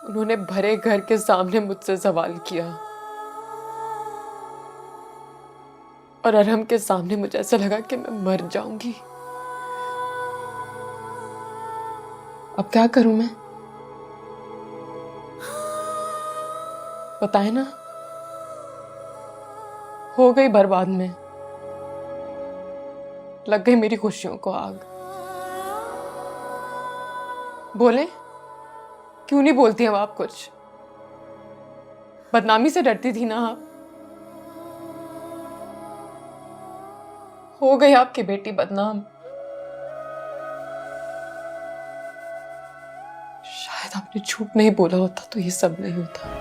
उन्होंने भरे घर के सामने मुझसे सवाल किया और अरहम के सामने मुझे ऐसा लगा कि मैं मर जाऊंगी। अब क्या करूं मैं? बताए ना, हो गई बर्बाद में, लग गई मेरी खुशियों को आग। बोले क्यों नहीं बोलती अब आप कुछ? बदनामी से डरती थी ना आप? हो गई आपकी बेटी बदनाम। शायद आपने झूठ नहीं बोला होता तो ये सब नहीं होता।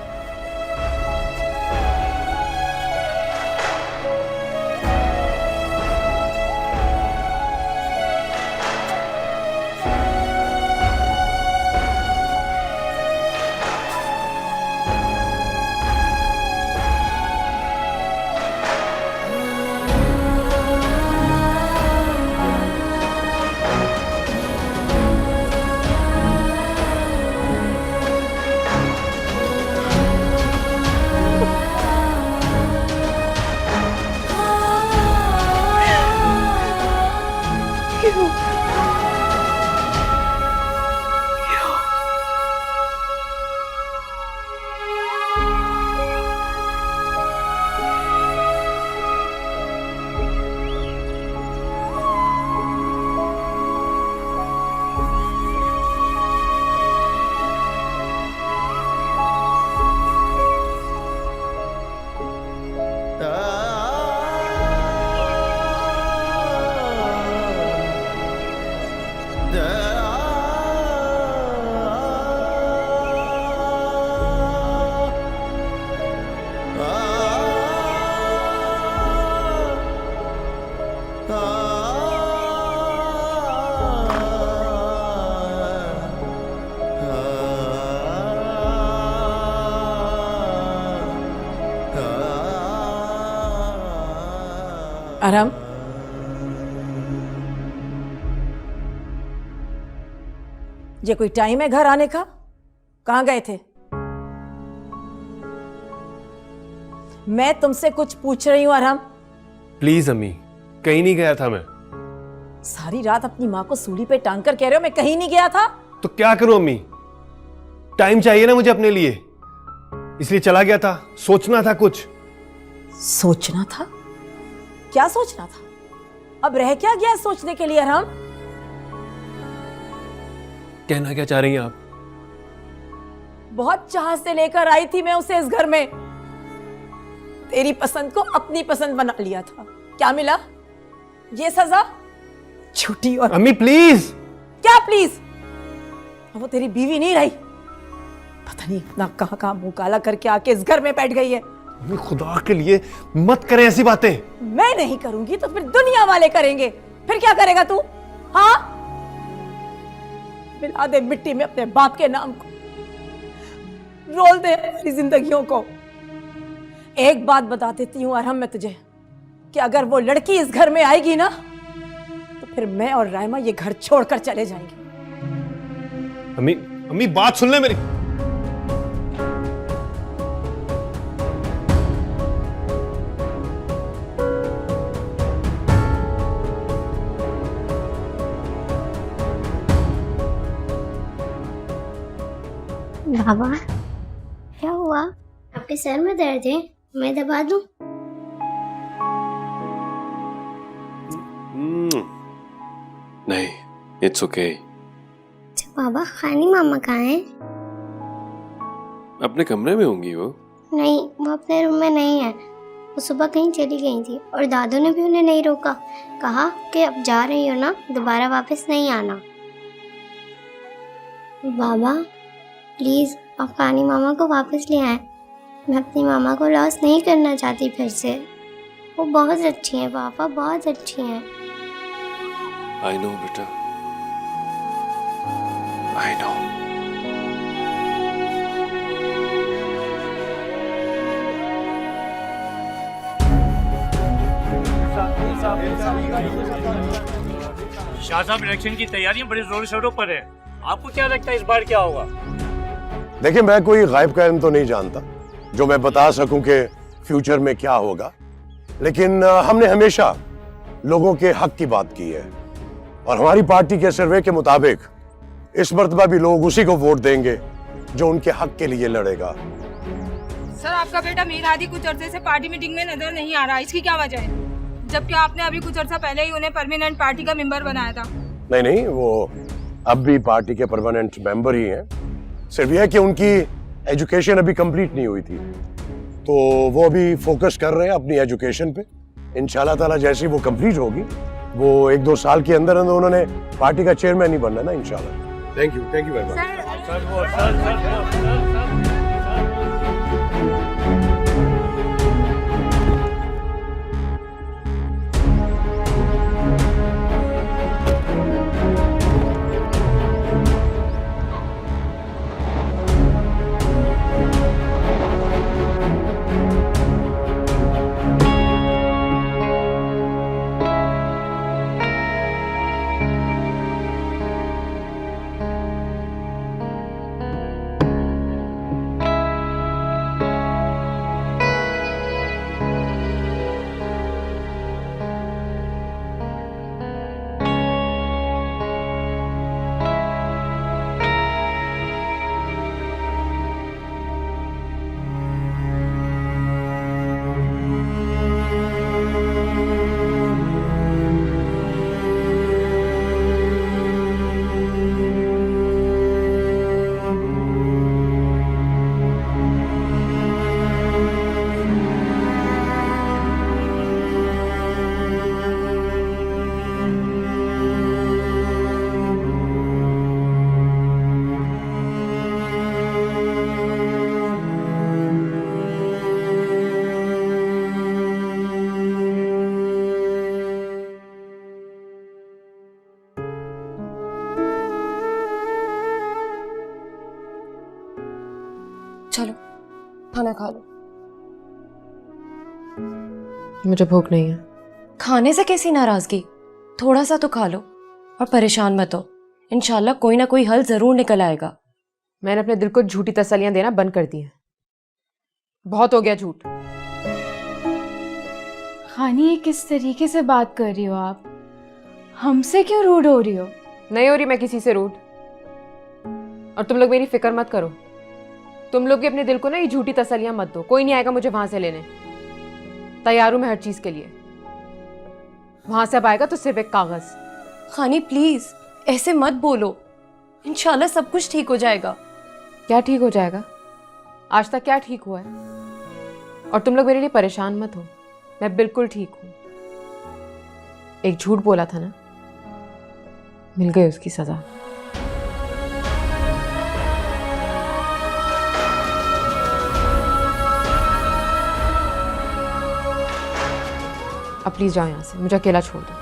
अरहम, ये कोई टाइम है घर आने का? कहां गए थे? मैं तुमसे कुछ पूछ रही हूं अरहम। प्लीज अम्मी, कहीं नहीं गया था मैं। सारी रात अपनी माँ को सूली पे टांग कर कह रहे हो मैं कहीं नहीं गया था? तो क्या करूं अम्मी, टाइम चाहिए ना मुझे अपने लिए, इसलिए चला गया था। सोचना था कुछ। सोचना था? क्या सोचना था? अब रह क्या गया सोचने के लिए अरहम? कहना क्या चाह रही हैं आप? बहुत चाह से लेकर आई थी मैं उसे इस घर में। तेरी पसंद को अपनी पसंद बना लिया था। क्या मिला? ये सजा? झूठी। और अम्मी प्लीज। क्या प्लीज? वो तेरी बीवी नहीं रही। पता नहीं इतना कहां कहां मुंह काला करके आके इस घर में बैठ गई है। अम्मी खुदा के लिए मत करें ऐसी बातें। मैं नहीं करूंगी तो फिर दुनिया वाले करेंगे। फिर क्या करेगा तू? हाँ, मिला दे मिट्टी में अपने बाप के नाम को, रोल दे हमारी जिंदगियों को। एक बात बता देती हूं अरहम मैं तुझे, कि अगर वो लड़की इस घर में आएगी ना तो फिर मैं और रायमा ये घर छोड़कर चले जाएंगे। अम्मी, अम्मी बात सुन ले मेरी। बाबा, क्या हुआ? आपके सर में दर्द है? मैं दबा दूं? नहीं, इट्स ओके। अच्छा बाबा, खानी मामा कहाँ हैं? अपने कमरे में होंगी वो। नहीं, वो अपने रूम में नहीं है। वो सुबह कहीं चली गई थी और दादू ने भी उन्हें नहीं रोका। कहा कि अब जा रही हो ना, दोबारा वापस नहीं आना। बाबा प्लीज़, आप खानी मामा को वापस ले आए। मैं अपनी मामा को लॉस नहीं करना चाहती फिर से। वो बहुत अच्छी हैं पापा, बहुत अच्छी हैं। आई नो बेटा, आई नो। शाह साहब, इलेक्शन की तैयारियां बड़े जोर शोरों पर है। आपको क्या लगता है इस बार क्या होगा? देखिए, मैं कोई गायब का इल्म तो नहीं जानता जो मैं बता सकूं कि फ्यूचर में क्या होगा, लेकिन हमने हमेशा लोगों के हक की बात की है और हमारी पार्टी के सर्वे के मुताबिक इस मर्तबा भी लोग उसी को वोट देंगे जो उनके हक के लिए लड़ेगा। सर, आपका बेटा मीर हादी कुछ अरसे से पार्टी मीटिंग में नजर नहीं आ रहा, इसकी क्या वजह है? जबकि आपने अभी कुछ अर्सा पहले ही उन्हें परमानेंट पार्टी का मेंबर बनाया था। नहीं, वो अब भी पार्टी के परमानेंट मेंबर ही हैं। सिर्फ यह है कि उनकी एजुकेशन अभी कंप्लीट नहीं हुई थी, तो वो अभी फोकस कर रहे हैं अपनी एजुकेशन पे। इंशाल्लाह ताला जैसी वो कंप्लीट होगी, वो 1-2 साल के अंदर अंदर उन्होंने पार्टी का चेयरमैन ही बनना ना इंशाल्लाह। Thank you very much. चलो खाना खा लो। मुझे भूख नहीं है। खाने से कैसी नाराजगी, थोड़ा सा तो खा लो और परेशान मत हो। इंशाल्लाह कोई ना कोई हल जरूर निकल आएगा। मैंने अपने दिल को झूठी तसल्लियां देना बंद कर दी है। बहुत हो गया झूठ। खानी, ये किस तरीके से बात कर रही हो आप? हमसे क्यों रूड हो रही हो? नहीं हो रही मैं किसी से रूड। और तुम लोग मेरी फिक्र मत करो। तुम लोग भी अपने दिल को ना ये झूठी तसल्लियां मत दो। कोई नहीं आएगा मुझे वहां से लेने। तैयार हूं मैं हर चीज के लिए। वहां से अब आएगा तो सिर्फ एक कागज। खानी प्लीज ऐसे मत बोलो, इंशाल्लाह सब कुछ ठीक हो जाएगा। क्या ठीक हो जाएगा? आज तक क्या ठीक हुआ है? और तुम लोग मेरे लिए परेशान मत हो, मैं बिल्कुल ठीक हूं। एक झूठ बोला था ना, मिल गई उसकी सजा। अब प्लीज जाओ यहां से, मुझे अकेला छोड़ दो।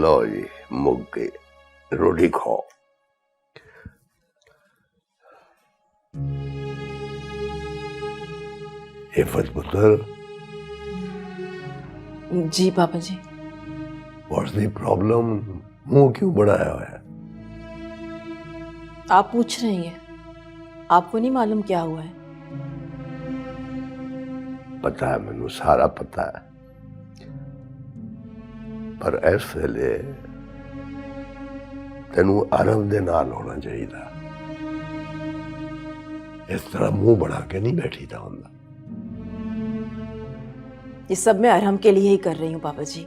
लो जी, मुक गई, रोटी खाओ। हिफत पुत्र, जी पापा जी। What's the problem? मुंह क्यों बनाया हुआ है? आप पूछ रही हैं, आपको नहीं मालूम क्या हुआ है? पता है, मैनू सारा पता है, पर इस वेले तेनू अरब दे नाल होना चाहिए। इस तरह मुंह बना के नहीं बैठी था हुंदा। ये सब मैं अरहम के लिए ही कर रही हूँ पापा जी।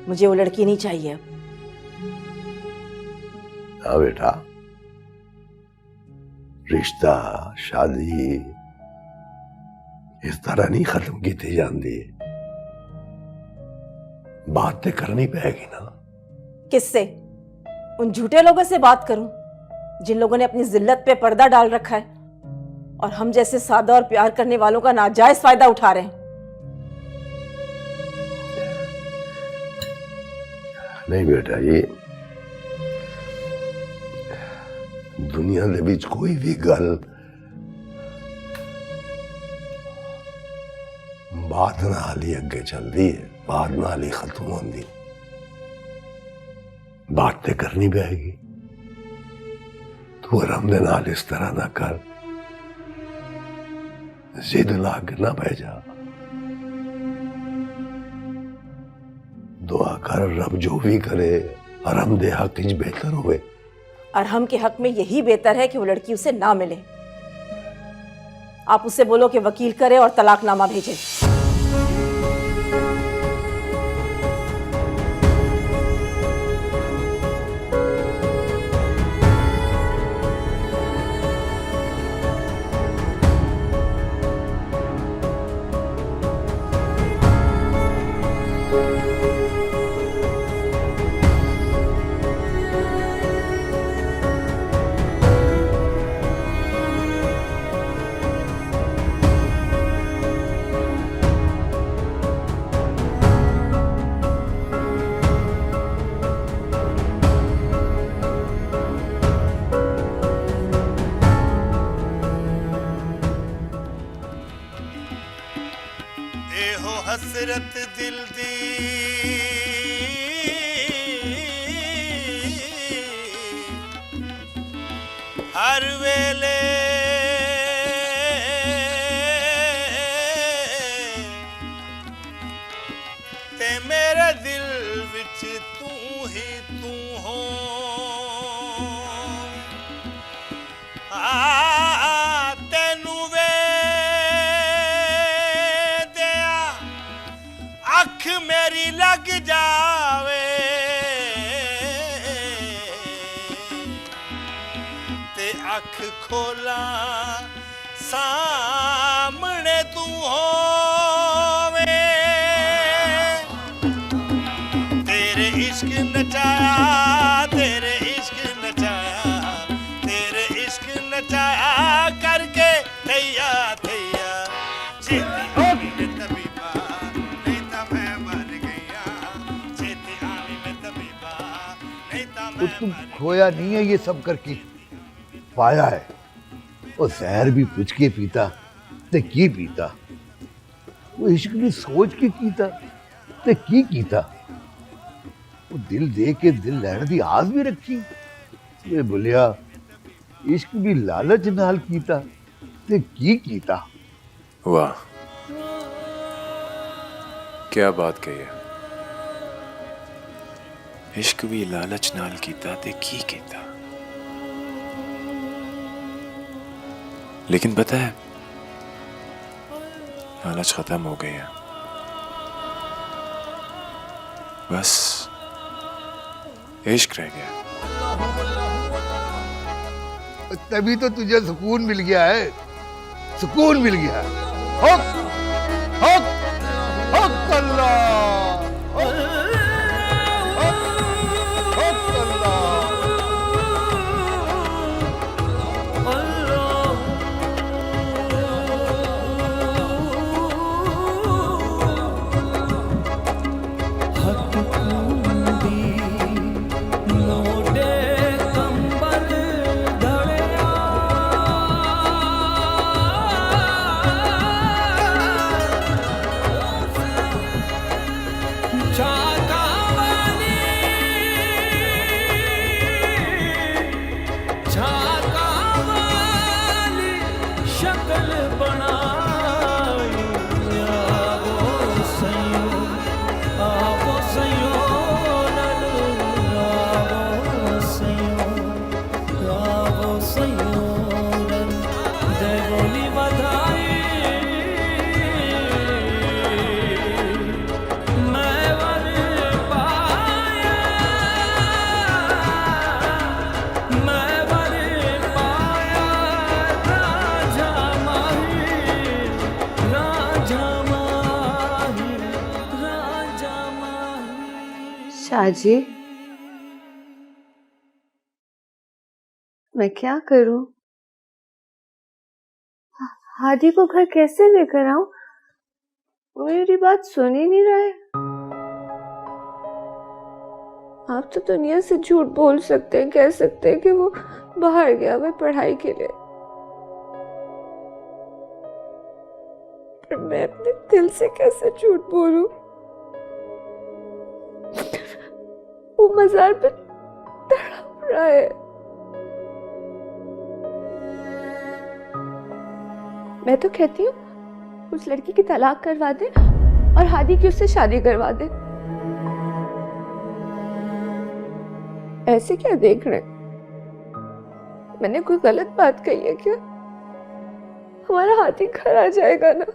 मुझे वो लड़की नहीं चाहिए अब। हाँ बेटा, रिश्ता शादी इस तरह नहीं खत्म की जाती। बात तो करनी पड़ेगी ना। किससे? उन झूठे लोगों से बात करूं जिन लोगों ने अपनी जिल्लत पे पर्दा डाल रखा है और हम जैसे सादा और प्यार करने वालों का नाजायज फायदा उठा रहे हैं। नहीं बेटा, दुनिया दे विच कोई भी गल बात नाल ही अगे चलती है, बात नाल ही खत्म होती। बात ते करनी पेगी। तू अरम दे नाल इस तरह ना कर, जिद ला के ना बह जा। दुआ कर रब जो भी करे अरम दे हक च बेहतर होवे। अरहम के हक में यही बेहतर है कि वो लड़की उसे ना मिले। आप उससे बोलो कि वकील करे और तलाकनामा भेजे। हसरत दिल दी हर वेले ते मेरे दिल विच तू ही तू हो। तेनू वे अख मेरी लग जावे ते अख खोला सामने तू होवे। तेरे इश्क नचाया, तेरे इश्क नचाया, तेरे इश्क नचाया करके थैया थैया छेती होगी ने तबीबा नहीं ता मैं मर गया, छेती आवी ने तबीबा नहीं ता मैं तुम खोया नहीं है ये सब करके, पाया है। वो जहर भी पुछ के पीता ते की पीता, वो इश्क भी सोच के कीता ते की कीता, वो दिल दे के दिल लैण दी आस भी रखी। वे बोलिया इश्क भी लालच नाल कीता ते की कीता। वाह क्या बात कही है। इश्क भी लालच नाल कीता ते की कीता। लेकिन पता है लालच खत्म हो गई है, बस इश्क रह गया। तभी तो तुझे सुकून मिल गया है, सुकून मिल गया है। हक हक हक अल्लाह, हक हक अल्लाह। शाहजी, मैं क्या करूं? हादी को घर कैसे लेकर आऊं? वो मेरी बात सुन ही नहीं रहा है। आप तो दुनिया से झूठ बोल सकते हैं, कह सकते हैं कि वो बाहर गया हुआ है पढ़ाई के लिए, पर मैं अपने दिल से कैसे झूठ बोलूं? वो मजार पे तड़प रहा है। मैं तो कहती हूँ उस लड़की की तलाक करवा दे और हादी की उससे शादी करवा दे। ऐसे क्या देख रहे? मैंने कोई गलत बात कही है क्या? हमारा हाथी घर आ जाएगा ना।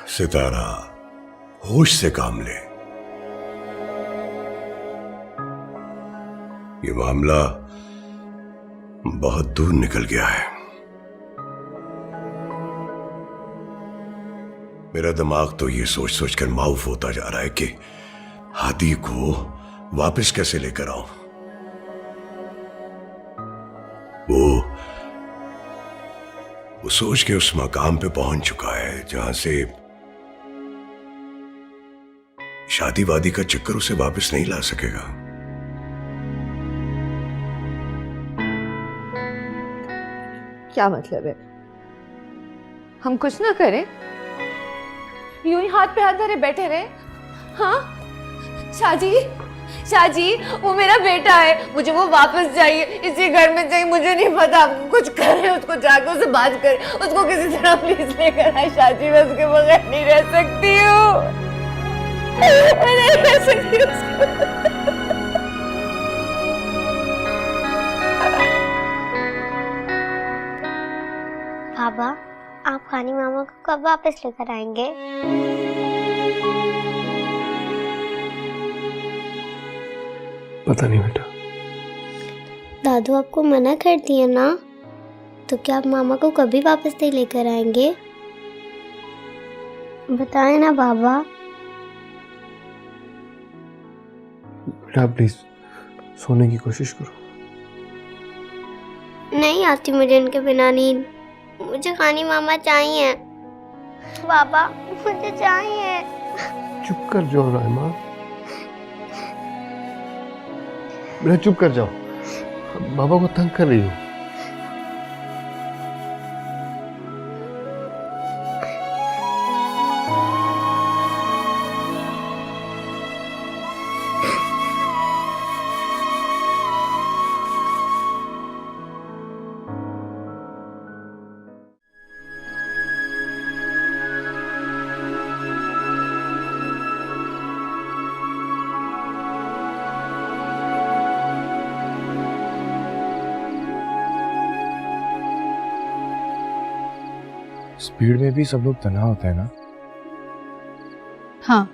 सितारा, होश से काम ले। ये मामला बहुत दूर निकल गया है। मेरा दिमाग तो ये सोच सोच कर माउफ होता जा रहा है कि हादी को वापस कैसे लेकर आऊं। वो सोच के उस मकाम पे पहुंच चुका है जहां से शादी वादी का चक्कर उसे वापस नहीं ला सकेगा। क्या मतलब है? हम कुछ ना करें, यूं ही हाथ पे हाथ धरे बैठे रहे? हाँ शाहजी, शाहजी वो मेरा बेटा है, मुझे वो वापस चाहिए, इसी घर में चाहिए। मुझे नहीं पता, आप कुछ करें, उसको जाकर उससे बात करें, उसको किसी तरह प्लीज लेकर आए। शाहजी मैं उसके बगैर नहीं रह सकती हूँ, मैं नहीं रह सकती उसके। पापा आप हानी मामा को कब वापस लेकर आएंगे? पता नहीं बेटा। दादू आपको मना कर दिया ना, तो क्या आप मामा को कभी वापस नहीं लेकर आएंगे? बताएं ना बाबा। बेटा प्लीज सोने की कोशिश करो। नहीं आती मुझे इनके बिना नींद, मुझे हानी मामा चाहिए। बाबा मुझे चाहिए। चुप कर जाओ राइमा, बेटा चुप कर जाओ, बाबा को तंग कर रही हो। भीड़ में भी सब लोग तन्हा होते हैं ना? हाँ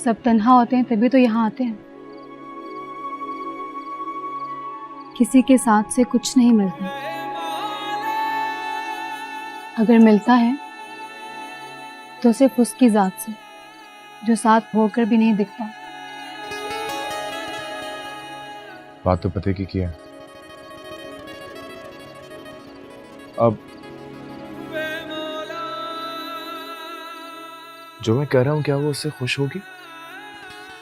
सब तन्हा होते हैं तभी तो यहाँ आते हैं। किसी के साथ से कुछ नहीं मिलता, अगर मिलता है तो सिर्फ उसकी जात से जो साथ होकर भी नहीं दिखता। बात तो पते की है। अब जो मैं कह रहा हूं क्या वो उससे खुश होगी?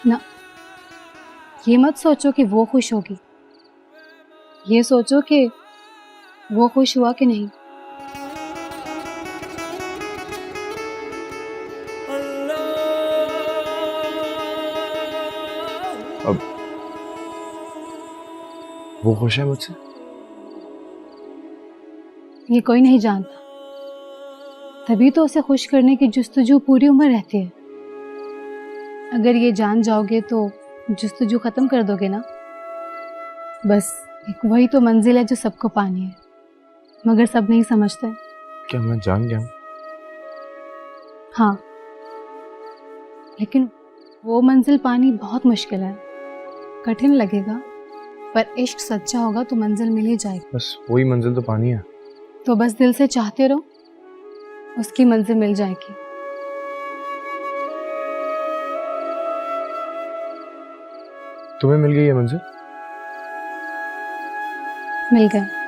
ना, ये मत सोचो कि वो खुश होगी, ये सोचो कि वो खुश हुआ कि नहीं। अब वो खुश है मुझसे? ये कोई नहीं जानता, तभी तो उसे खुश करने की जुस्तजू पूरी उम्र रहती है। अगर ये जान जाओगे तो जुस्तजू खत्म कर दोगे ना। बस एक वही तो मंजिल है जो सबको पानी है, मगर सब नहीं समझते। क्या मैं जान गया हूं? हाँ, लेकिन वो मंजिल पानी बहुत मुश्किल है, कठिन लगेगा, पर इश्क सच्चा होगा तो मंजिल मिल ही जाएगी। बस वही मंजिल तो पानी है। तो बस दिल से चाहते रहो, उसकी मंजिल मिल जाएगी। तुम्हें मिल गई ये मंजिल? मिल गया।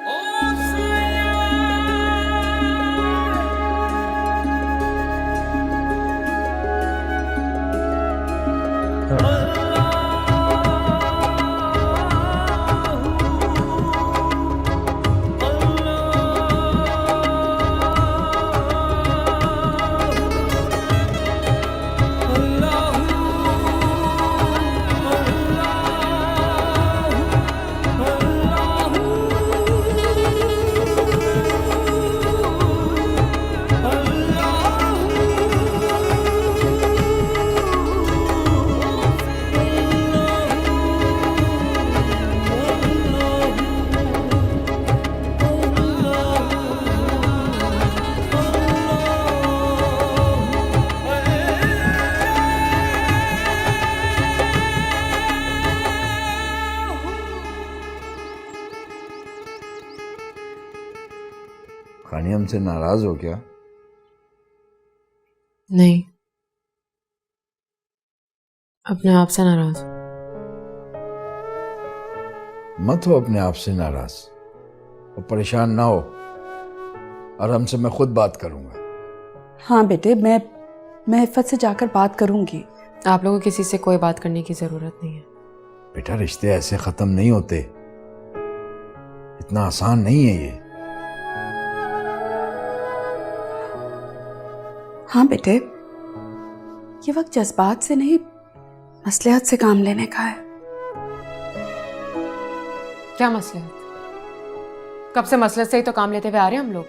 खानी हमसे नाराज हो क्या? नहीं, अपने आप से नाराज। मत हो अपने आप से नाराज और परेशान ना हो, और हमसे मैं खुद बात करूंगा। हाँ बेटे, मैं इफ़त से जाकर बात करूंगी। आप लोगों को किसी से कोई बात करने की जरूरत नहीं है। बेटा, रिश्ते ऐसे खत्म नहीं होते, इतना आसान नहीं है ये। हाँ बेटे, ये वक्त जज्बात से नहीं मसलहत से काम लेने का है। क्या मसलहत? कब से मसलहत से ही तो काम लेते हुए आ रहे हैं हम लोग।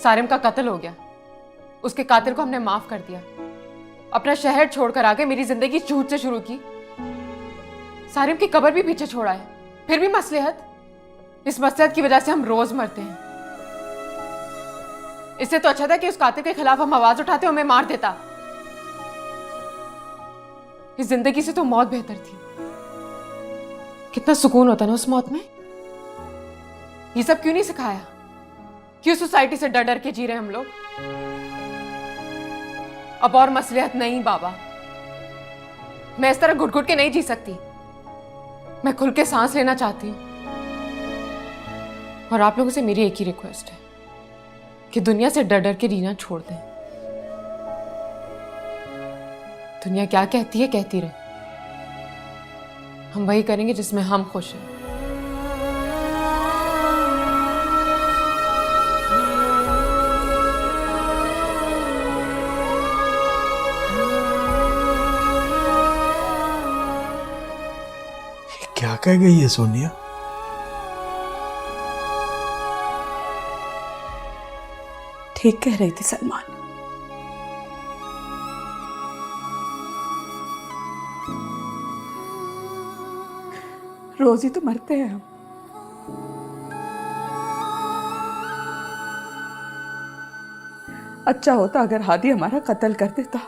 सारिम का कत्ल हो गया, उसके कातिल को हमने माफ कर दिया, अपना शहर छोड़कर आके मेरी जिंदगी झूठ से शुरू की, सारिम की कब्र भी पीछे छोड़ा है, फिर भी मसलहत। इस मसलहत की वजह से हम रोज मरते हैं। इससे तो अच्छा था कि उस कातिल के खिलाफ हम आवाज उठाते, हमें मार देता। इस जिंदगी से तो मौत बेहतर थी। कितना सुकून होता ना उस मौत में। ये सब क्यों नहीं सिखाया? क्यों सोसाइटी से डर डर के जी रहे हम लोग? अब और मसलियत नहीं बाबा, मैं इस तरह घुट घुट के नहीं जी सकती। मैं खुल के सांस लेना चाहती हूँ। और आप लोगों से मेरी एक ही रिक्वेस्ट है कि दुनिया से डर डर के जीना छोड़ दें। दुनिया क्या कहती है कहती रहे, हम वही करेंगे जिसमें हम खुश हैं। क्या कह गई है सोनिया? ठीक कह रही थी सलमान। रोज ही तो मरते हैं हम। अच्छा होता अगर हादी हमारा कत्ल कर देता।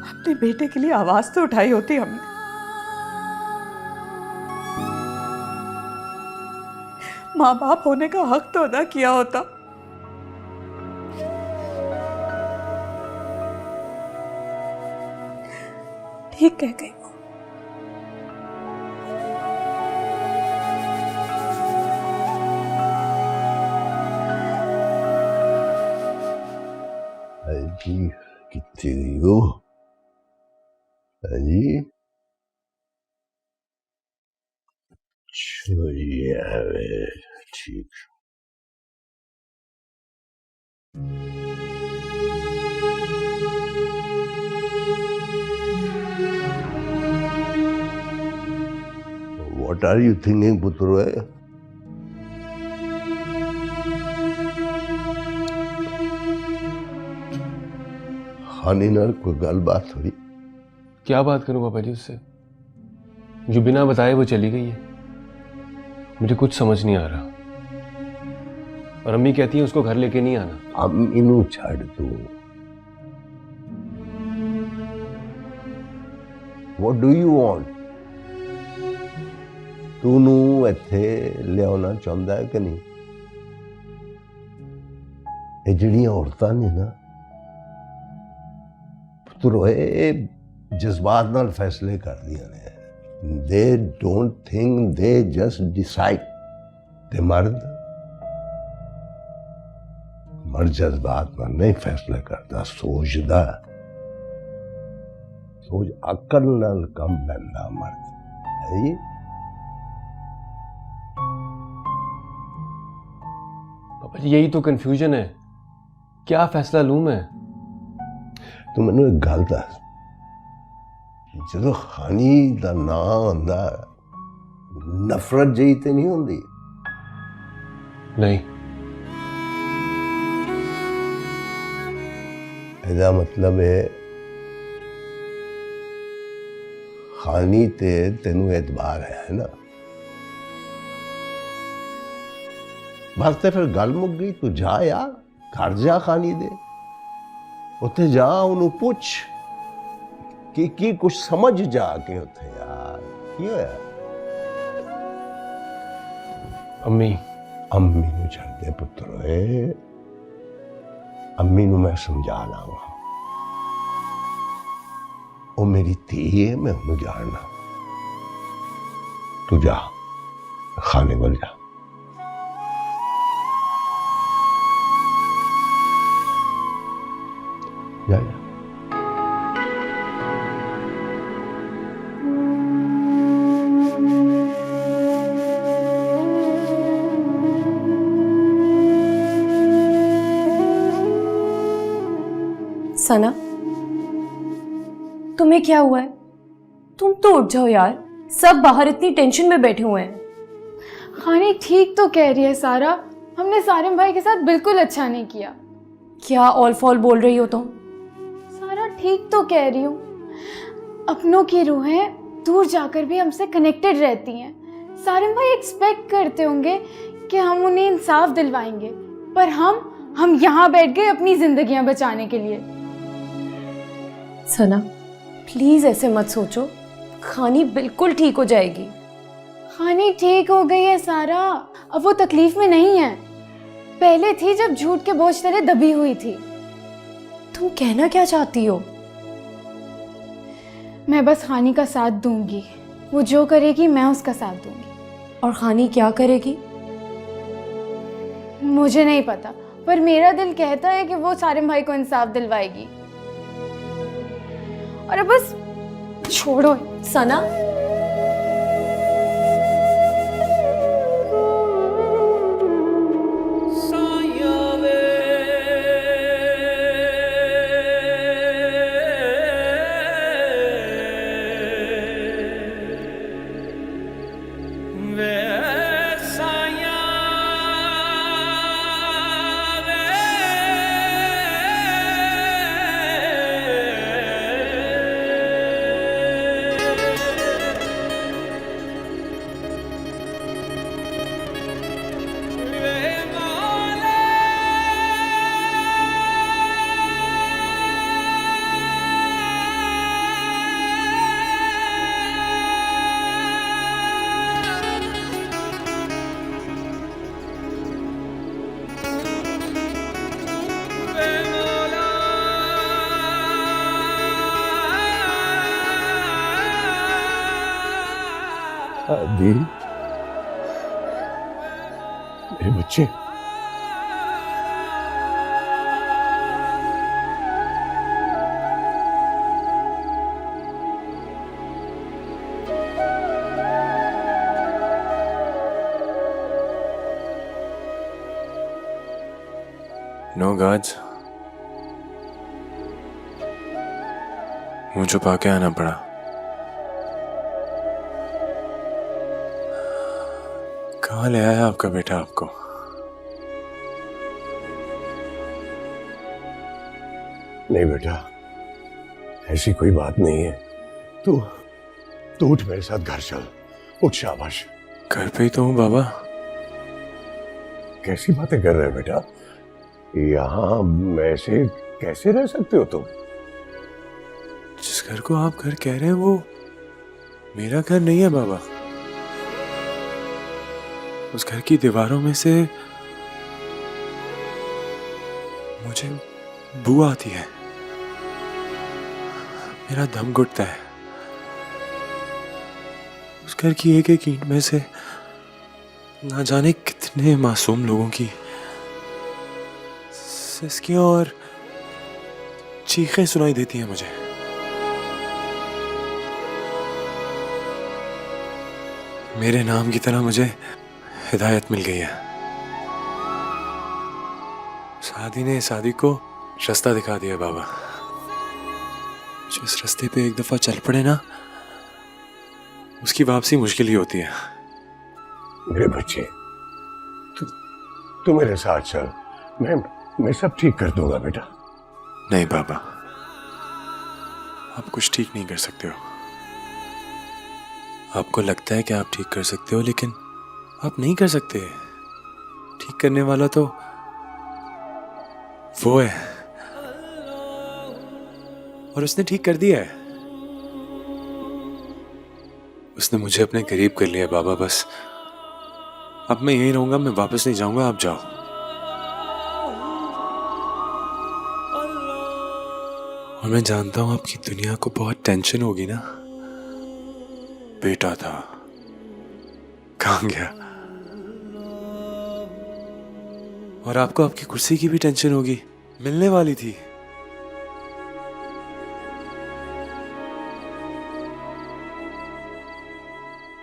अपने बेटे के लिए आवाज तो उठाई होती हमने। माँ बाप होने का हक तो अदा किया होता। ठीक कह गई वो। जी कितने गई हो? जी ठीक। What are you thinking, पुत्र? हानि नाल कोई गल बात हुई? क्या बात करूं पापा जी उससे? जो बिना बताए वो चली गई है। मुझे कुछ समझ नहीं आ रहा। और अम्मी कहती है उसको घर लेके नहीं आना। अम्मी नू छड़ दो। What do you want? तू नू इत्थे लियाना चाहता है कि नहीं? ये जिहड़ियां औरतां ने ना पुत्रोए जज्बात नाल फैसले कर दिया ने। They don't think, they just decide. ते मर्द जज्बात नाल नहीं फैसला करता, सोचदा। सोच अकल नाल कम लैंदा मर्द है। पापा जी यही तो कंफ्यूजन है, क्या फैसला लूं मैं? तू मैनू एक गल दस, जो खानी का नाम आंदा नफरत जी तो नहीं होंदी? नहीं। ਇਹਦਾ मतलब है खानी ते तेनू एतबार है ना? बस ते फिर गल मुक गई। तू जा यार, घर जा खानी दे, उत्थे जा, उन्होंने पूछ कि कुछ समझ जाके उत्थे यार। की होया? अम्मी अम्मी नूं छड्ड दे पुत्तर ओए, अम्मी नूं मैं समझा लांगा। वो मेरी धी है, मैं उन्हें जानना। तू जा खाने वाल जा। जा जा। सना, तुम्हें क्या हुआ है? तुम तो उठ जाओ यार, सब बाहर इतनी टेंशन में बैठे हुए हैं। खानी ठीक तो कह रही है सारा, हमने सारिम भाई के साथ बिल्कुल अच्छा नहीं किया। क्या ऑल फॉल बोल रही हो तुम? सारा ठीक तो कह रही हूँ, अपनों की रूहें दूर जाकर भी हमसे कनेक्टेड रहती हैं। सारिम भाई एक्सपेक्ट करते होंगे कि हम उन्हें इंसाफ दिलवाएंगे, पर हम यहाँ बैठ गए अपनी जिंदगियां बचाने के लिए। सना प्लीज ऐसे मत सोचो, खानी बिल्कुल ठीक हो जाएगी। खानी ठीक हो गई है सारा, अब वो तकलीफ में नहीं है, पहले थी जब झूठ के बोझ तले दबी हुई थी। तुम कहना क्या चाहती हो? मैं बस खानी का साथ दूंगी, वो जो करेगी मैं उसका साथ दूंगी। और खानी क्या करेगी? मुझे नहीं पता, पर मेरा दिल कहता है कि वो सारिम भाई को इंसाफ दिलवाएगी। अरे बस छोड़ो सना। दी, मेरे बच्चे, नो गार्ड्स, मुंह छुपा के आना पड़ा। कहाँ ले आया आपका बेटा आपको? नहीं बेटा, ऐसी कोई बात नहीं है। तू उठ, मेरे साथ घर चल। उठ, शाबाश। घर पे ही तो हूँ बाबा। कैसी बातें कर रहे हो बेटा? यहाँ ऐसे कैसे रह सकते हो तुम? जिस घर को आप घर कह रहे हैं वो मेरा घर नहीं है बाबा। उस घर की दीवारों में से मुझे बू आती है, मेरा दम घुटता है। उस घर की एक एक ईंट में से ना जाने कितने मासूम लोगों की सिसकियां और चीखें सुनाई देती हैं मुझे। मेरे नाम की तरह मुझे हिदायत मिल गई है। शादी ने शादी को रास्ता दिखा दिया बाबा। जिस रास्ते पे एक दफा चल पड़े ना, उसकी वापसी मुश्किल ही होती है। मेरे बच्चे, तू मेरे साथ चल, मैं सब ठीक कर दूंगा बेटा। नहीं बाबा, आप कुछ ठीक नहीं कर सकते हो। आपको लगता है कि आप ठीक कर सकते हो, लेकिन आप नहीं कर सकते। ठीक करने वाला तो वो है, और उसने ठीक कर दिया है। उसने मुझे अपने करीब कर लिया बाबा। बस अब मैं यहीं रहूंगा, मैं वापस नहीं जाऊंगा, आप जाओ। और मैं जानता हूं आपकी दुनिया को बहुत टेंशन होगी ना। बेटा था, कहां गया? और आपको आपकी कुर्सी की भी टेंशन होगी, मिलने वाली थी।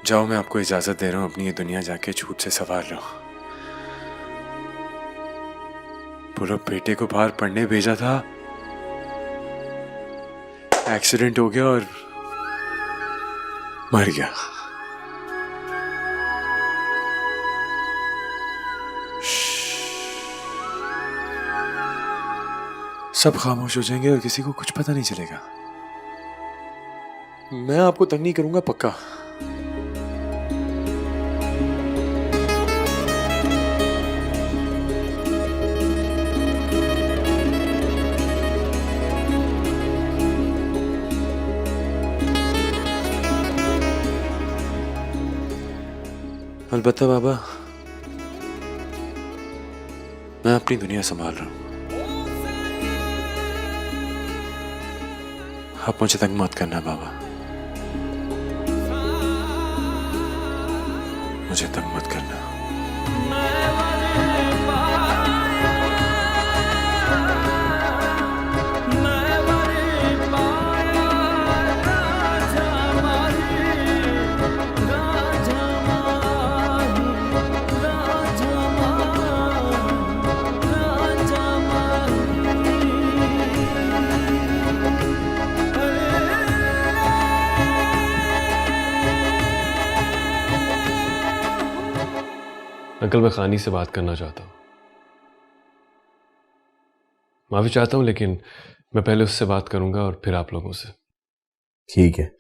जाओ, मैं आपको इजाजत दे रहा हूं, अपनी ये दुनिया जाके झूठ से सवार लो। बोलो बेटे को बाहर पढ़ने भेजा था, एक्सीडेंट हो गया और मर गया। सब खामोश हो जाएंगे और किसी को कुछ पता नहीं चलेगा। मैं आपको तंग नहीं करूंगा, पक्का। अलबत्ता बाबा, मैं अपनी दुनिया संभाल रहा हूं। आप मुझे तंग मत करना बाबा, मुझे तंग मत करना। अंकल, मैं खानी से बात करना चाहता हूँ। माफी चाहता हूँ, लेकिन मैं पहले उससे बात करूंगा और फिर आप लोगों से। ठीक है,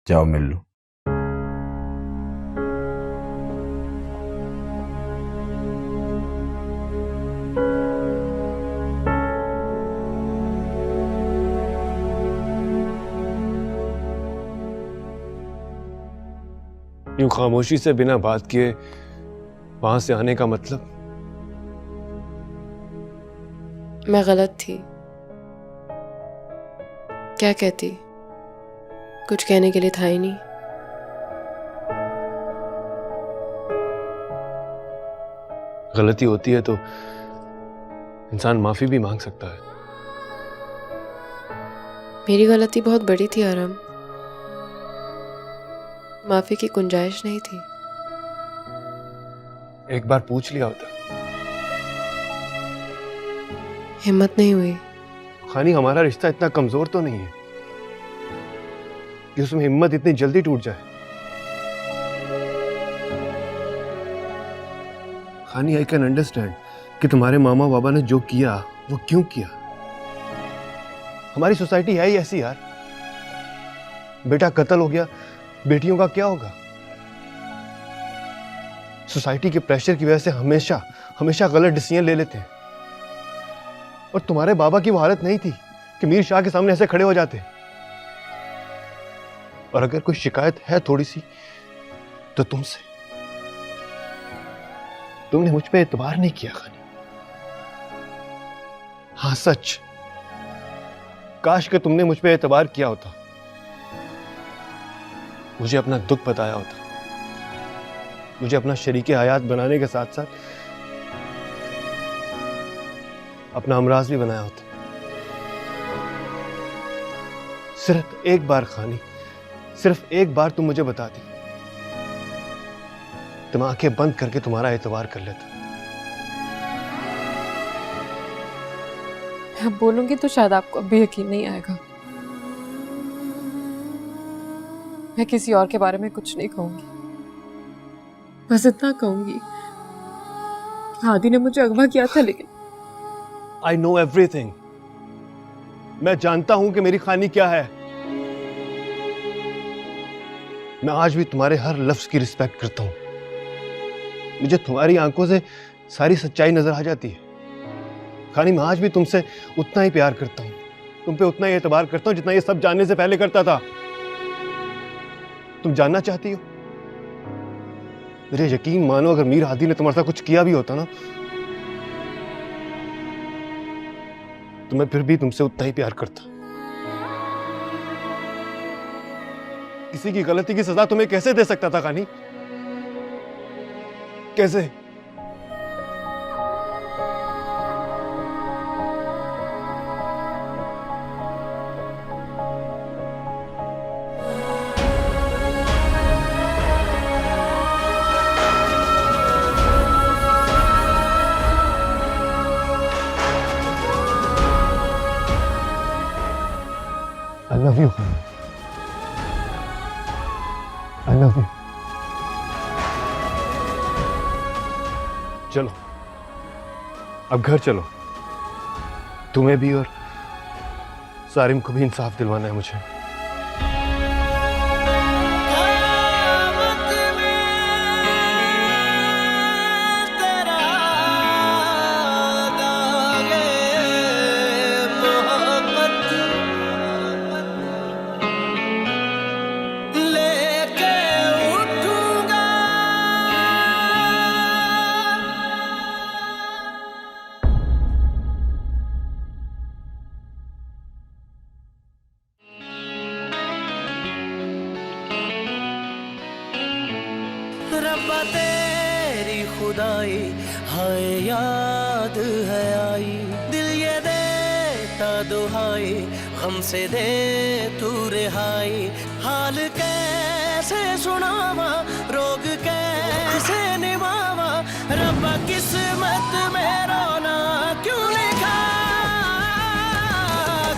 जाओ मिल लो। यूं खामोशी से बिना बात किए वहां से आने का मतलब? मैं गलत थी। क्या कहती, कुछ कहने के लिए था ही नहीं। गलती होती है तो इंसान माफी भी मांग सकता है। मेरी गलती बहुत बड़ी थी आराम, माफी की गुंजाइश नहीं थी। एक बार पूछ लिया होता। हिम्मत नहीं हुई। खानी, हमारा रिश्ता इतना कमजोर तो नहीं है कि उसमें हिम्मत इतनी जल्दी टूट जाए। खानी, आई कैन अंडरस्टैंड कि तुम्हारे मामा बाबा ने जो किया वो क्यों किया। हमारी सोसाइटी है ही ऐसी यार। बेटा कत्ल हो गया, बेटियों का क्या होगा? सोसाइटी के प्रेशर की वजह से हमेशा हमेशा गलत डिसीजन ले लेते हैं। और तुम्हारे बाबा की वो हालत नहीं थी कि मीर शाह के सामने ऐसे खड़े हो जाते। और अगर कोई शिकायत है थोड़ी सी तो तुमसे। तुमने मुझ पे एतबार नहीं किया खानी। हाँ सच, काश कि तुमने मुझ पे एतबार किया होता, मुझे अपना दुख बताया होता, मुझे अपना शरीके हयात बनाने के साथ साथ अपना हमराज भी बनाया होता। सिर्फ एक बार खानी, सिर्फ एक बार तुम मुझे बता दी तो मैं आंखें बंद करके तुम्हारा एतबार कर लेता। मैं बोलूंगी तो शायद आपको अभी यकीन नहीं आएगा। मैं किसी और के बारे में कुछ नहीं कहूंगी, बस इतना कहूंगी हादी ने मुझे अगवा किया था, लेकिन आई नो एवरीथिंग। मैं जानता हूं कि मेरी खानी क्या है। मैं आज भी तुम्हारे हर लफ्ज की रिस्पेक्ट करता हूं। मुझे तुम्हारी आंखों से सारी सच्चाई नजर आ जाती है। खानी, मैं आज भी तुमसे उतना ही प्यार करता हूं, तुम पे उतना ही एतबार करता हूं जितना ये सब जानने से पहले करता था। तुम जानना चाहती हो? मेरे यकीन मानो, अगर मीर हादी ने तुम्हारे साथ कुछ किया भी होता ना, तो मैं फिर भी तुमसे उतना ही प्यार करता। किसी की गलती की सजा तुम्हें कैसे दे सकता था कानी? कैसे? I love you. I love you. चलो, अब घर चलो। तुम्हें भी और सारिम को भी इंसाफ दिलवाना है मुझे। रब्बा तेरी खुदाई हाय याद है आई, दिल ये देता दुहाई, गम से दे तू रिहाई। हाल कैसे सुनावा, रोग कैसे निभावा, रब्बा किस्मत में रोना क्यों लिखा।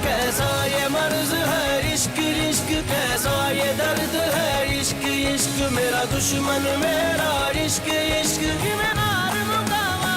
कैसा ये मर्ज है इश्क इश्क, कैसा ये दर्द है इश्क इश्क, मेरा दुश्मन मेरा इश्क इश्क, मैं मार मुकावा।